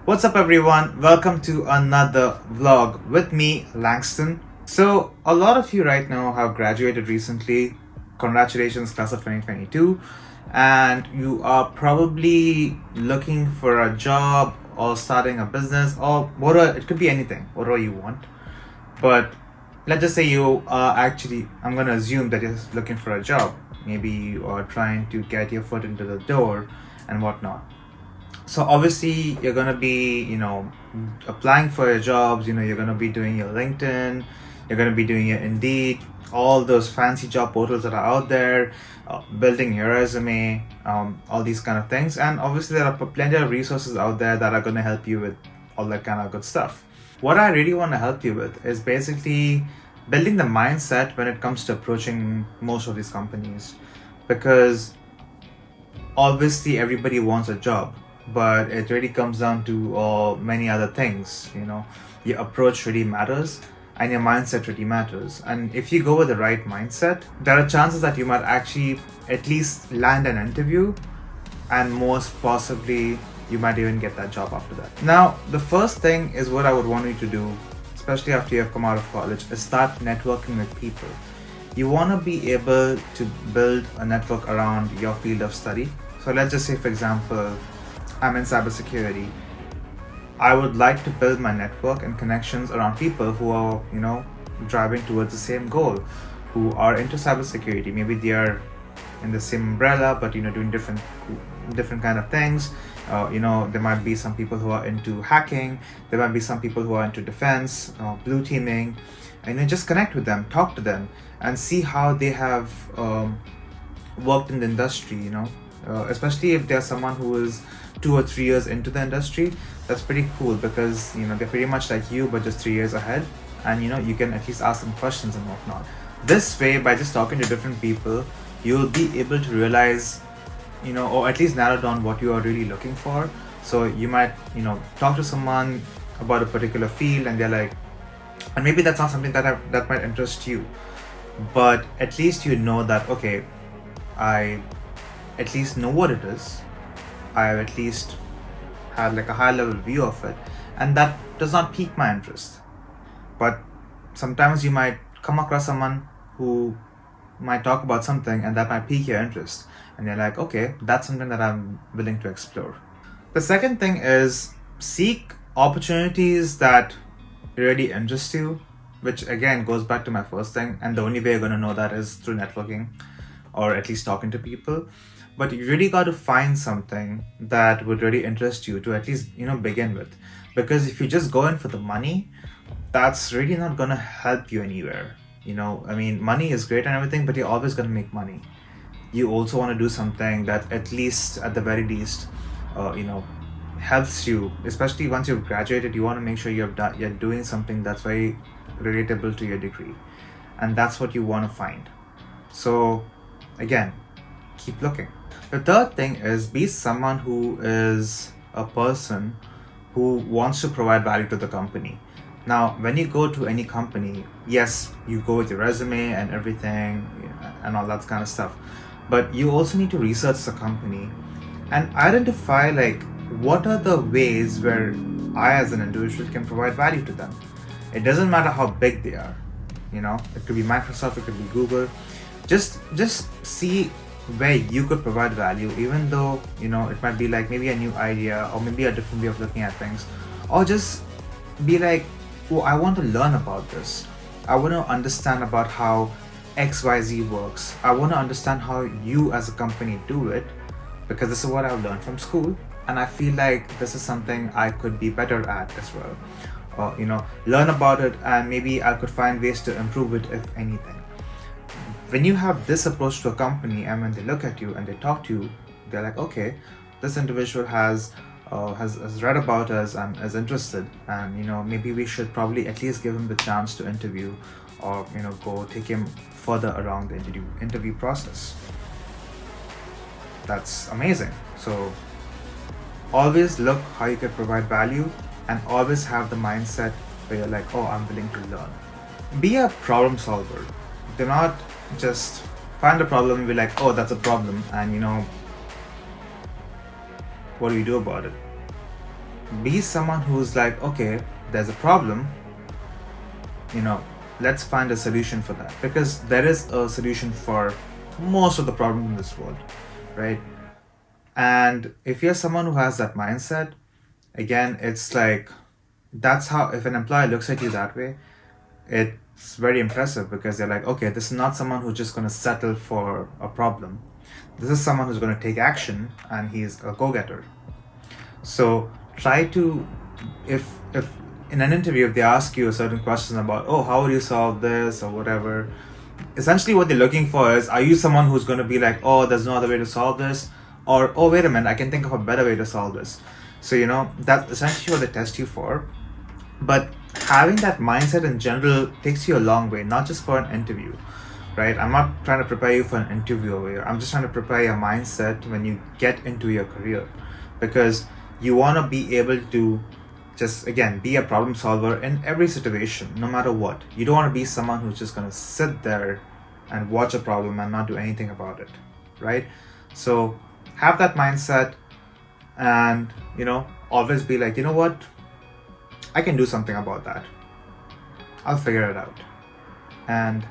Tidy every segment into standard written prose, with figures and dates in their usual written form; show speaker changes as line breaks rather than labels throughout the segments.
What's up, everyone? Welcome to another vlog with me, Langston. So, a lot of you right now have graduated recently. Congratulations, class of 2022. And you are probably looking for a job or starting a business or whatever. It could be anything, whatever you want. But let's just say you are actually, I'm going to assume that you're looking for a job. Maybe you are trying to get your foot into the door and whatnot. So obviously you're going to be applying for your jobs. You're going to be doing your LinkedIn, you're going to be doing your Indeed, all those fancy job portals that are out there, building your resume, all these kind of things. And obviously there are plenty of resources out there that are going to help you with all that kind of good stuff. What I really want to help you with is basically building the mindset when it comes to approaching most of these companies, because obviously everybody wants a job, but it really comes down to many other things. Your approach really matters and your mindset really matters. And if you go with the right mindset, there are chances that you might actually at least land an interview, and most possibly you might even get that job after that. Now, the first thing is what I would want you to do, especially after you have come out of college, is start networking with people. You want to be able to build a network around your field of study. So let's just say, for example, I'm in cybersecurity. I would like to build my network and connections around people who are, driving towards the same goal, who are into cybersecurity. Maybe they are in the same umbrella, but doing different kind of things. There might be some people who are into hacking. There might be some people who are into defense, blue teaming, and just connect with them, talk to them, and see how they have worked in the industry. Especially if they're someone who is 2 or 3 years into the industry. That's pretty cool, because they're pretty much like you but just 3 years ahead, and you can at least ask them questions and whatnot. This way, by just talking to different people, you'll be able to realize or at least narrow down what you are really looking for. So you might talk to someone about a particular field, and they're like, and maybe that's not something that might interest you, but at least that, okay, I at least know what it is. I at least have like a high level view of it, and that does not pique my interest. But sometimes you might come across someone who might talk about something and that might pique your interest, and you're like, okay, that's something that I'm willing to explore. The second thing is seek opportunities that really interest you, which again goes back to my first thing, and the only way you're going to know that is through networking or at least talking to people. But you really got to find something that would really interest you to at least begin with, because if you just go in for the money, that's really not going to help you anywhere. Money is great and everything, but you're always going to make money. You also want to do something that at least, at the very least, helps you, especially once you've graduated. You want to make sure you're doing something that's very relatable to your degree, and that's what you want to find. So again, keep looking. The third thing is be someone who is a person who wants to provide value to the company. Now, when you go to any company, yes, you go with your resume and everything, and all that kind of stuff, but you also need to research the company and identify like what are the ways where I as an individual can provide value to them. It doesn't matter how big they are. It could be Microsoft, it could be Google. Just see where you could provide value, even though it might be like maybe a new idea or maybe a different way of looking at things, or just be like, oh, I want to learn about this. I want to understand about how XYZ works. I want to understand how you as a company do it, because this is what I've learned from school, and I feel like this is something I could be better at as well. Or learn about it, and maybe I could find ways to improve it, if anything. When you have this approach to a company, and when they look at you and they talk to you, they're like, okay, this individual has read about us and is interested, and maybe we should probably at least give him the chance to interview, or go take him further around the interview process. That's amazing. So always look how you can provide value, and always have the mindset where you're like, oh, I'm willing to learn. Be a problem solver. Do not just find a problem and be like, oh, that's a problem, and what do you do about it? be someone who's like, okay, there's a problem, let's find a solution for that, because there is a solution for most of the problems in this world, right? And if you're someone who has that mindset, again, it's like, that's how, if an employer looks at you that way, it's very impressive, because they're like, okay, this is not someone who's just going to settle for a problem. This is someone who's going to take action, and he's a go-getter. So try to, if in an interview, if they ask you a certain question about, oh, how would you solve this or whatever, essentially what they're looking for is, are you someone who's going to be like, oh, there's no other way to solve this, or, oh, wait a minute, I can think of a better way to solve this. So that's essentially what they test you for. But having that mindset in general takes you a long way, not just for an interview, right? I'm not trying to prepare you for an interview over here. I'm just trying to prepare your mindset when you get into your career, because you want to be able to just, again, be a problem solver in every situation, no matter what. You don't want to be someone who's just going to sit there and watch a problem and not do anything about it, right? So have that mindset, and always be like, you know what, I can do something about that. I'll figure it out. And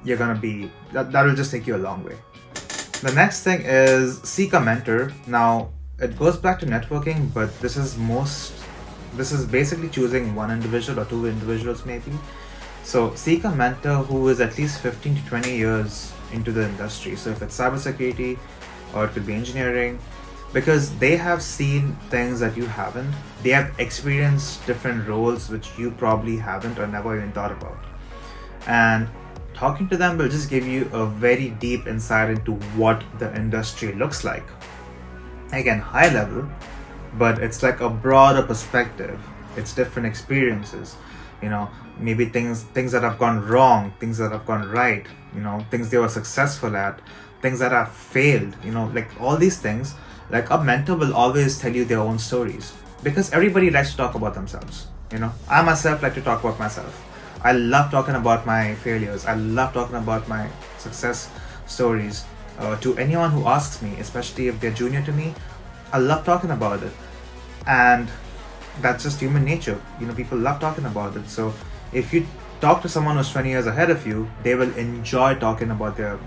you're gonna be, that'll just take you a long way. The next thing is seek a mentor. Now, it goes back to networking, but this is basically choosing one individual or two individuals maybe. So seek a mentor who is at least 15 to 20 years into the industry. So if it's cybersecurity, or it could be engineering, because they have seen things that you haven't. They have experienced different roles which you probably haven't or never even thought about. And talking to them will just give you a very deep insight into what the industry looks like. Again, high level, but it's like a broader perspective. It's different experiences, maybe things that have gone wrong, things that have gone right, things they were successful at, things that have failed, like all these things. Like, a mentor will always tell you their own stories, because everybody likes to talk about themselves. I myself like to talk about myself. I love talking about my failures. I love talking about my success stories to anyone who asks me, especially if they're junior to me. I love talking about it, and that's just human nature. People love talking about it. So if you talk to someone who's 20 years ahead of you, they will enjoy talking about their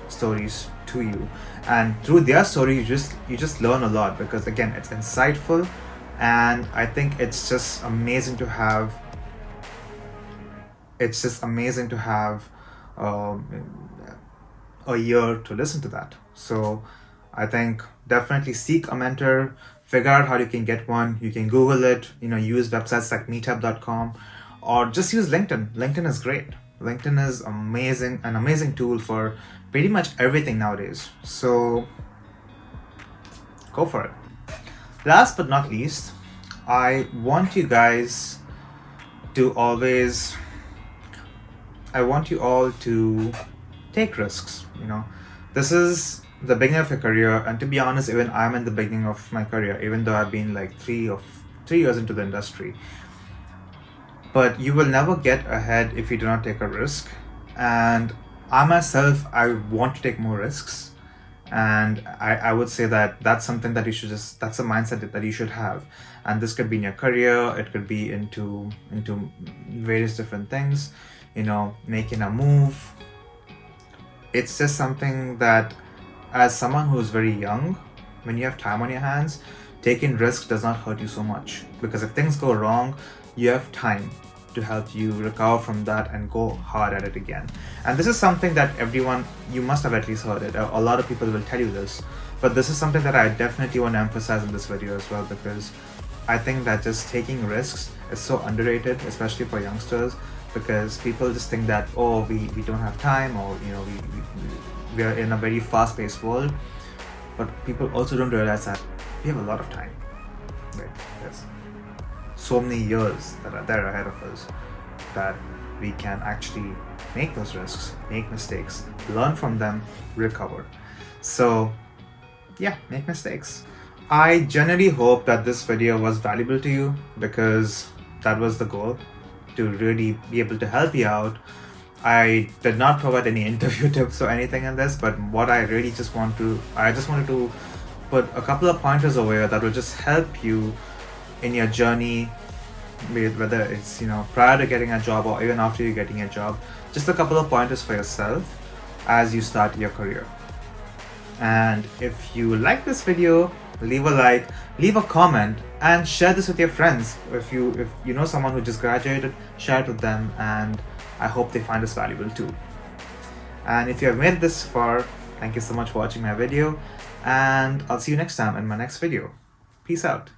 stories to you, and through their story you just learn a lot, because again, it's insightful. And I think it's just amazing to have a year to listen to that. So I think definitely seek a mentor, figure out how you can get one. You can Google it, use websites like meetup.com, or just use LinkedIn. LinkedIn is great. LinkedIn is an amazing tool for pretty much everything nowadays. So go for it. Last but not least, I want you all to take risks. This is the beginning of your career, and to be honest, even I'm in the beginning of my career, even though I've been like 3 years into the industry. But you will never get ahead if you do not take a risk. And I myself, I want to take more risks. And I would say that that's something that that's a mindset that you should have. And this could be in your career, it could be into various different things, making a move. It's just something that, as someone who's very young, when you have time on your hands, taking risks does not hurt you so much. Because if things go wrong, you have time to help you recover from that and go hard at it again. And this is something that you must have at least heard it. A lot of people will tell you this, but this is something that I definitely want to emphasize in this video as well, because I think that just taking risks is so underrated, especially for youngsters, because people just think that, oh, we don't have time, or we are in a very fast-paced world. But people also don't realize that we have a lot of time, right? There's so many years that are there ahead of us, that we can actually make those risks, make mistakes, learn from them, recover. So yeah, make mistakes. I genuinely hope that this video was valuable to you, because that was the goal, to really be able to help you out. I did not provide any interview tips or anything in this, but what I really I just wanted to put a couple of pointers over here that will just help you in your journey, whether it's prior to getting a job or even after you're getting a job. Just a couple of pointers for yourself as you start your career. And if you like this video, leave a like, leave a comment, and share this with your friends. If you know someone who just graduated, share it with them, and I hope they find this valuable too. And if you have made it this far, thank you so much for watching my video, and I'll see you next time in my next video. Peace out.